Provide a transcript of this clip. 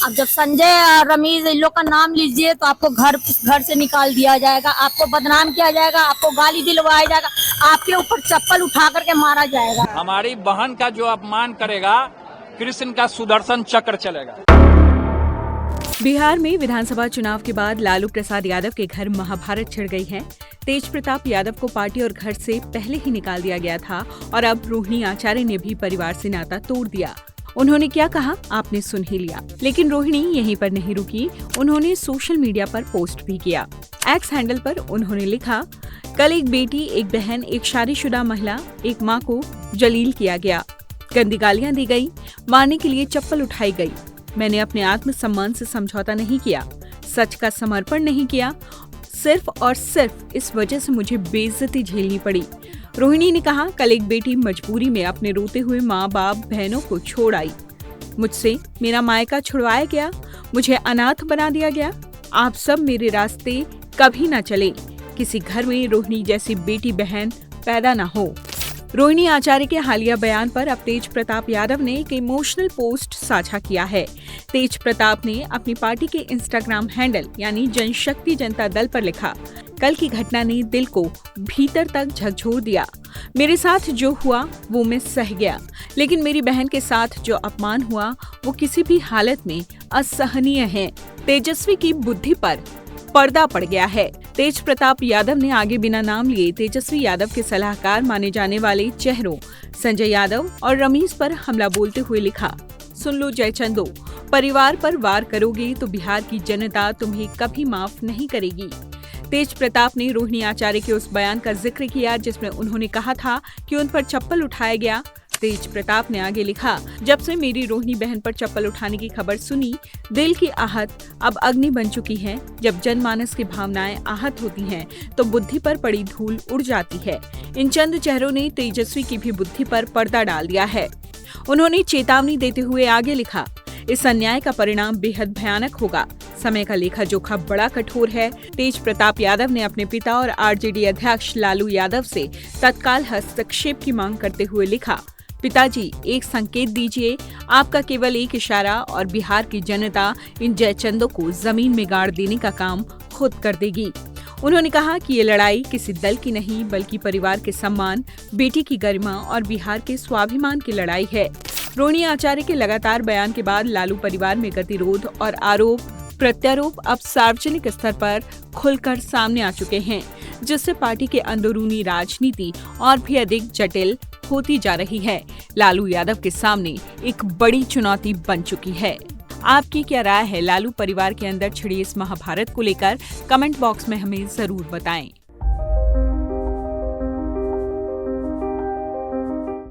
अब जब संजय और रमीज इन लोग का नाम लीजिए तो आपको घर से निकाल दिया जाएगा, आपको बदनाम किया जाएगा, आपको गाली दिलवाया जाएगा, आपके ऊपर चप्पल उठा करके मारा जाएगा। हमारी बहन का जो अपमान करेगा कृष्ण का सुदर्शन चक्र चलेगा। बिहार में विधानसभा चुनाव के बाद लालू प्रसाद यादव के घर महाभारत छिड़ गई है। तेज प्रताप यादव को पार्टी और घर से पहले ही निकाल दिया गया था और अब रोहिणी आचार्य ने भी परिवार से नाता तोड़ दिया। उन्होंने क्या कहा आपने सुन ही लिया। लेकिन रोहिणी यहीं पर नहीं रुकी, उन्होंने सोशल मीडिया पर पोस्ट भी किया। एक्स हैंडल पर उन्होंने लिखा, कल एक बेटी, एक बहन, एक शादीशुदा महिला, एक माँ को जलील किया गया, गंदी गालियां दी गई, मारने के लिए चप्पल उठाई गई। मैंने अपने आत्मसम्मान से समझौता नहीं किया, सच का समर्पण नहीं किया, सिर्फ और सिर्फ इस वजह से मुझे बेइज्जती झेलनी पड़ी। रोहिणी ने कहा, कल एक बेटी मजबूरी में अपने रोते हुए माँ बाप बहनों को छोड़ आई। मुझसे मेरा मायका छुड़वाया गया, मुझे अनाथ बना दिया गया। आप सब मेरे रास्ते कभी न चले, किसी घर में रोहिणी जैसी बेटी बहन पैदा न हो। रोहिणी आचार्य के हालिया बयान पर अब तेज प्रताप यादव ने एक इमोशनल पोस्ट साझा किया है। तेज प्रताप ने अपनी पार्टी के इंस्टाग्राम हैंडल यानी जनशक्ति जनता दल पर लिखा, कल की घटना ने दिल को भीतर तक झकझोर दिया। मेरे साथ जो हुआ वो मैं सह गया, लेकिन मेरी बहन के साथ जो अपमान हुआ वो किसी भी हालत में असहनीय है। तेजस्वी की बुद्धि पर पर्दा पड़ गया है। तेज प्रताप यादव ने आगे बिना नाम लिए तेजस्वी यादव के सलाहकार माने जाने वाले चेहरों संजय यादव और रमीज पर हमला बोलते हुए लिखा, सुन लो जयचंदो, परिवार पर वार करोगे तो बिहार की जनता तुम्हें कभी माफ नहीं करेगी। तेज प्रताप ने रोहिणी आचार्य के उस बयान का जिक्र किया जिसमें उन्होंने कहा था कि उन पर चप्पल उठाया गया। तेज प्रताप ने आगे लिखा, जब से मेरी रोहिणी बहन पर चप्पल उठाने की खबर सुनी, दिल की आहत अब अग्नि बन चुकी है। जब जनमानस की भावनाएं आहत होती हैं, तो बुद्धि पर पड़ी धूल उड़ जाती है। इन चंद चेहरों ने तेजस्वी की भी बुद्धि पर पर्दा डाल दिया है। उन्होंने चेतावनी देते हुए आगे लिखा, इस अन्याय का परिणाम बेहद भयानक होगा। समय का लेखा जोखा बड़ा कठोर है। तेज प्रताप यादव ने अपने पिता और आरजेडी अध्यक्ष लालू यादव से तत्काल हस्तक्षेप की मांग करते हुए लिखा, पिताजी एक संकेत दीजिए, आपका केवल एक इशारा और बिहार की जनता इन जयचंदों को जमीन में गाड़ देने का काम खुद कर देगी। उन्होंने कहा कि ये लड़ाई किसी दल की नहीं बल्कि परिवार के सम्मान, बेटी की गरिमा और बिहार के स्वाभिमान की लड़ाई है। रोहिणी आचार्य के लगातार बयान के बाद लालू परिवार में गतिरोध और आरोप प्रत्यारोप अब सार्वजनिक स्तर पर खुलकर सामने आ चुके हैं, जिससे पार्टी के अंदरूनी राजनीति और भी अधिक जटिल होती जा रही है। लालू यादव के सामने एक बड़ी चुनौती बन चुकी है। आपकी क्या राय है लालू परिवार के अंदर छिड़ी इस महाभारत को लेकर? कमेंट बॉक्स में हमें जरूर बताएं।